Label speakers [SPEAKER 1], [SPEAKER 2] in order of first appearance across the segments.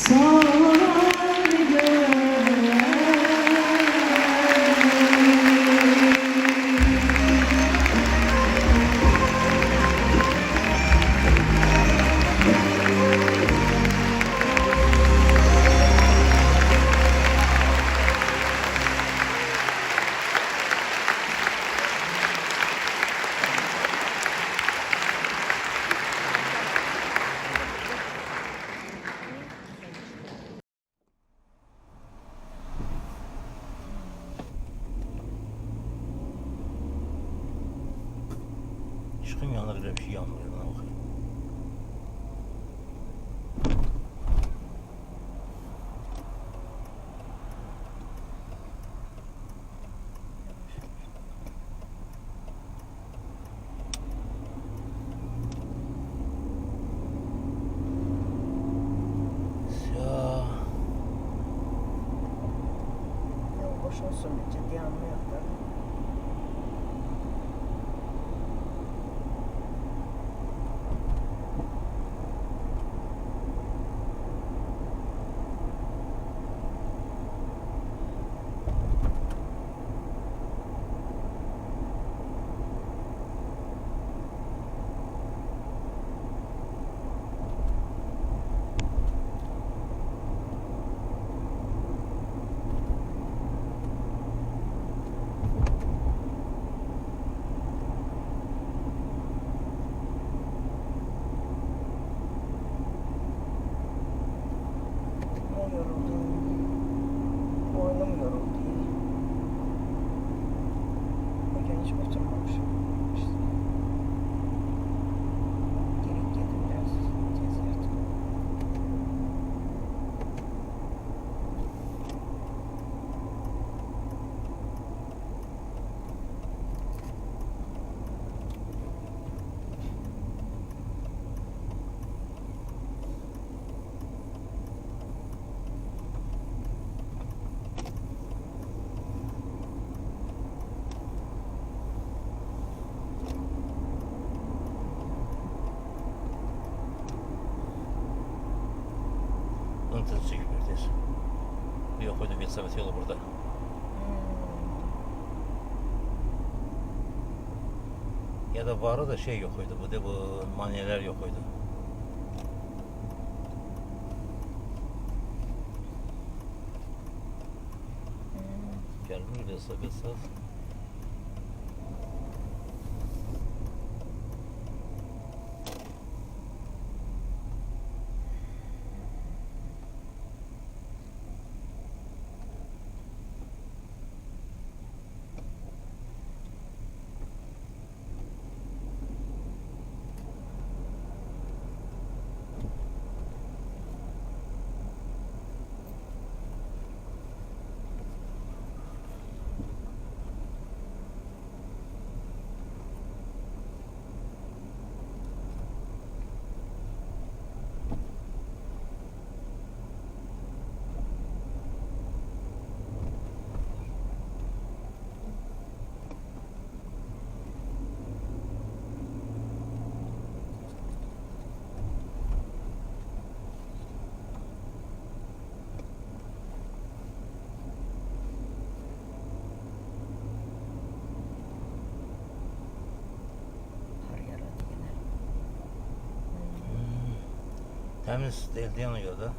[SPEAKER 1] Işığım yanır, öyle bir şey yanmıyor. Buna bakayım. Ya.
[SPEAKER 2] Yol boş olsun ciddi anlıyor da. Boynum yoruldu. Bugün hiç oturmamışım. Gerek yedim biraz. Tez yattım.
[SPEAKER 1] Intensif çekimlerdeyiz. Yok öyle bir sabit yolu burada. Ya da bu arada şey yok oydu. Bu da bu manyeler yok oydu. Gelmiyor da kısa. Temiz değil diye ona göre de.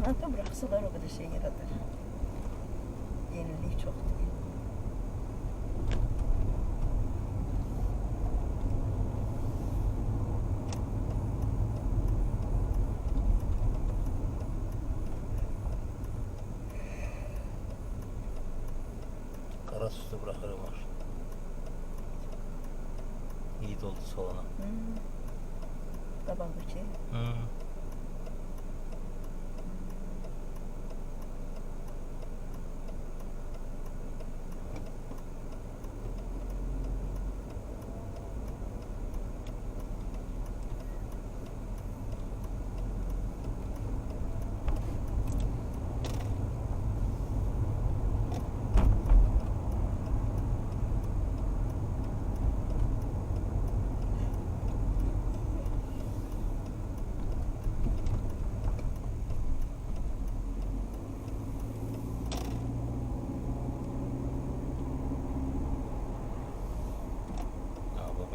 [SPEAKER 2] Cemaate bıraksalar o kadar şey yaradır. Yenilik çok değil.
[SPEAKER 1] Kara sütü bırakırım var. İyi doldu salona.
[SPEAKER 2] Kabak böceği.
[SPEAKER 1] Hı.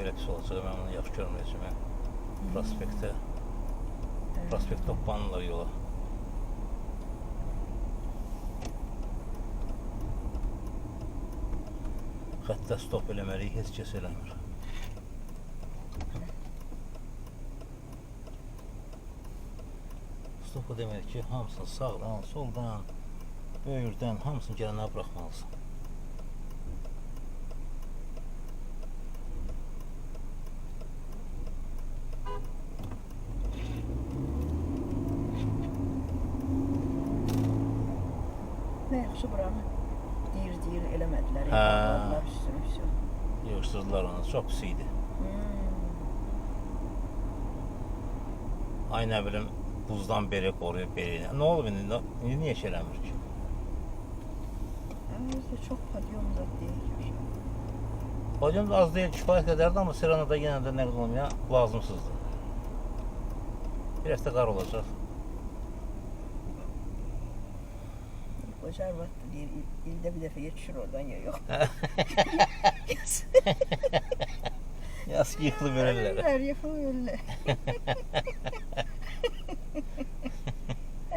[SPEAKER 1] Belə pis olacaq, mən onu yaxşı görməyəcəm. Prospektə. Prospekt toplanırlar yola. Xəttə stop eləməliyik, heç kəs eləmir. Stopu demək ki, hamısını sağdan, soldan, böyürdən, hamısını gələnə buraxmalısın.
[SPEAKER 2] Ne yaxşı buranı deyir eləmədilər.
[SPEAKER 1] Hə.
[SPEAKER 2] Yapmadılar üstünü.
[SPEAKER 1] Yığışdırdılar onu, çox pis idi. Ay nə bilim, buzdan beri qoruyub beri. Nə olub indi? İndi niyə şey eləmir ki?
[SPEAKER 2] Bizdə çox padyom zad deyil.
[SPEAKER 1] Padyom da az deyil, kifayət qədərdir, amma Serrano'da yenə də nə qədər olmaya lazımsızdır. Biraz da qar olacaq.
[SPEAKER 2] Kocar vaxtı deyir, ildə bir dəfə yetişir oradan ya yox.
[SPEAKER 1] Yaz yıxılıb ölürlər.
[SPEAKER 2] Ölürlər, yıxılıb ölürlər.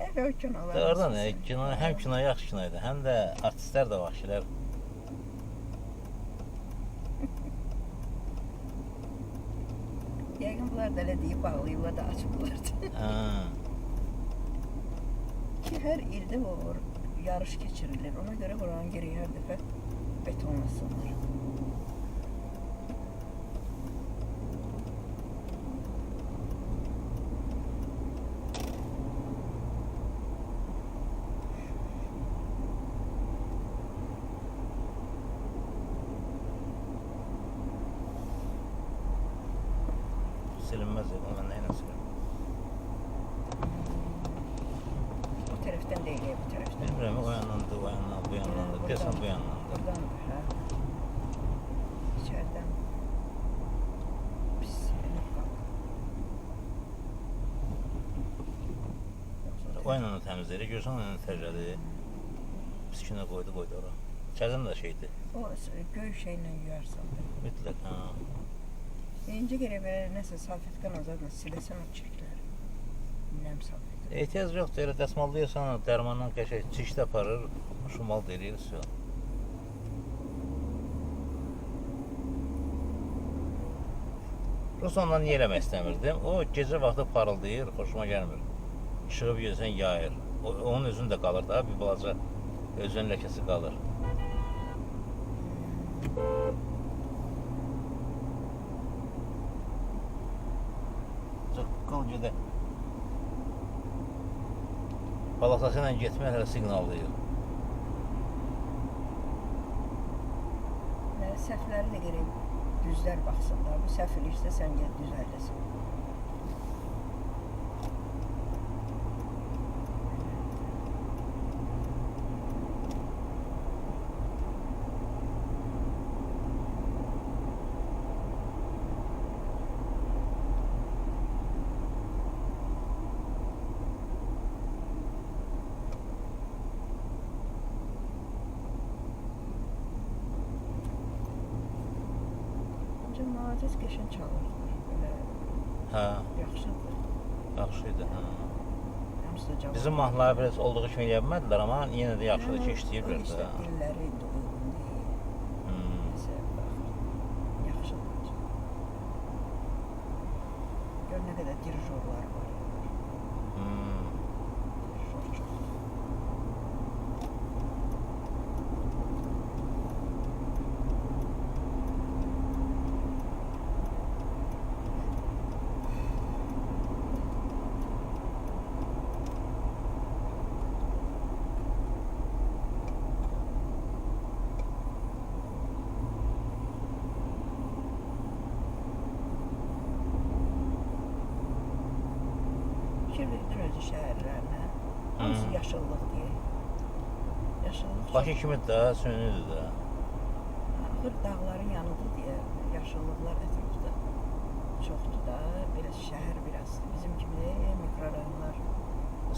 [SPEAKER 2] Elə o kinolar.
[SPEAKER 1] Doğrudan, kino, həm kino yaxşı kino idi, həm də artistlər də vahşilər.
[SPEAKER 2] Yəqin bunlar da elə deyib bağlayıblar da açıblar. Ki hər ildə o yarış keçirilir. Ona görə buranın geri hər dəfə betonlasınlar.
[SPEAKER 1] Silinməz ya, bunu mən nə ilə silim?
[SPEAKER 2] O tərəfdən deyil, bu tərəfdən.
[SPEAKER 1] Bilmirəm, o yandandır, bu yandan, bu yandandır. Deyəsən bu yandandır.
[SPEAKER 2] Buradandır, hə. İçərdən pis silinib qalır.
[SPEAKER 1] O yandan da təmizləyir, görsən o yandan təzədir. Piskinə qoydu ora. İçərdən də şeydir.
[SPEAKER 2] O göy şeylə yuyarsan da.
[SPEAKER 1] Mütləq, hə.
[SPEAKER 2] İncə gərək belə nəsə salfetkan azadla siləsən o çirkləri. Nəm salfetkan.
[SPEAKER 1] Ehtiyac yoxdur, elə dəsmallayırsan, dərmandan qəşək çiş də aparır, şumal deyir, söz. Rus ondan niyə eləmək istəmirdim? O gecə vaxtı parıldayır, xoşuma gəlmir. İşığı bir görsən yayır. Onun özün də qalır da, bir balaca özünün ləkəsi qalır. Qıl gedə. Balasası ilə getmək hələ siqnallayır.
[SPEAKER 2] Səhvləri də gərək düzlər baxsınlar. Bu səhv eləyirsə sən gəl düzəlləsin. Naciz qəşən çalırlar. Belə
[SPEAKER 1] Hə,
[SPEAKER 2] yaxşıdır.
[SPEAKER 1] yaxşı idi. Hə.
[SPEAKER 2] hamısı da cavab.
[SPEAKER 1] Bizim mahnıları biraz olduğu kimi eləyə bilmədilər, amma yenə də yaxşıdır ki,
[SPEAKER 2] O
[SPEAKER 1] işləyirlər
[SPEAKER 2] işte
[SPEAKER 1] də.
[SPEAKER 2] dilləri indi uyğun deyil. Nəsə, bax, yaxşıdır. Gör nə qədər dirijorlar var. Dirijor çoxdur. Fikirliydin özü şəhərlərinə. Hamısı yaşıllıq deyək. Yaşıllıq çox.
[SPEAKER 1] Bakı kimi də, sönüdür də.
[SPEAKER 2] Axır dağların yanıdır deyə yaşıllıqlar ətrafda çoxdur da. Biraz şəhər biraz. Bizim kimi mikrorayonlar.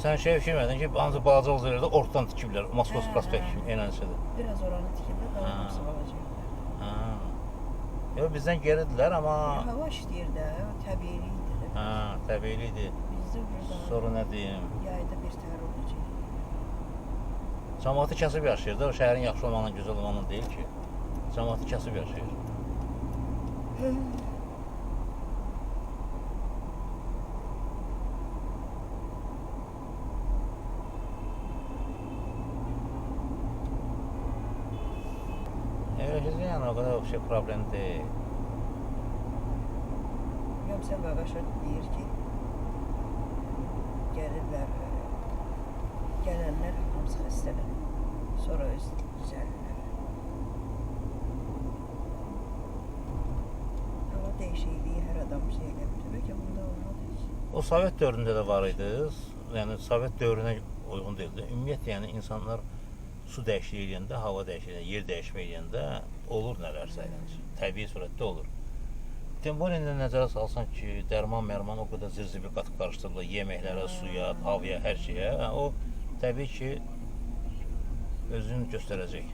[SPEAKER 1] Sən şey fikirmədin ki, ancaq balaca olsa yerdə ortadan tikiblər, Moskos prospekt kimi, enənsədir.
[SPEAKER 2] Biraz oranı tikiblər, daha hamısı balacaqlar.
[SPEAKER 1] Yox, bizdən geridirlər, amma...
[SPEAKER 2] Hava işləyir də, təbiilidir.
[SPEAKER 1] Təbiilidir.
[SPEAKER 2] Bizdə burada
[SPEAKER 1] Sonra nə deyim?
[SPEAKER 2] yayda bir təhər olacaq.
[SPEAKER 1] Cəmaatı kasıb yaşayır da, o şəhərin yaxşı olmanın, gözəl olmanın deyil ki. Cəmaatı kasıb yaşayır. Yəni, o qədər bir şey problem deyil.
[SPEAKER 2] Yoxsa Qaqaşa deyir ki, gəlirlər, gələnlər hamısı xəstələnir. Sonra öz düzəlirlər. Hava dəyişikliyi hər adam şey eləmir. Təbii ki, bunda olmadı heç.
[SPEAKER 1] O Sovet dövründə də var idi. Yəni, Sovet dövrünə uyğun deyildi. Ümumiyyətlə, yəni, insanlar su dəyişikliyi eləyəndə, hava dəyişikliyi, yer dəyişmə eləyəndə olur nələrsə, yəni, təbii surətdə olur. Tembolində nəzərə salsan ki, dərman-mərman o qədər zirzibil qatıb qarışdırılır, yeməklərə, suya, havaya, hər şeyə. O, təbii ki, özünü göstərəcək.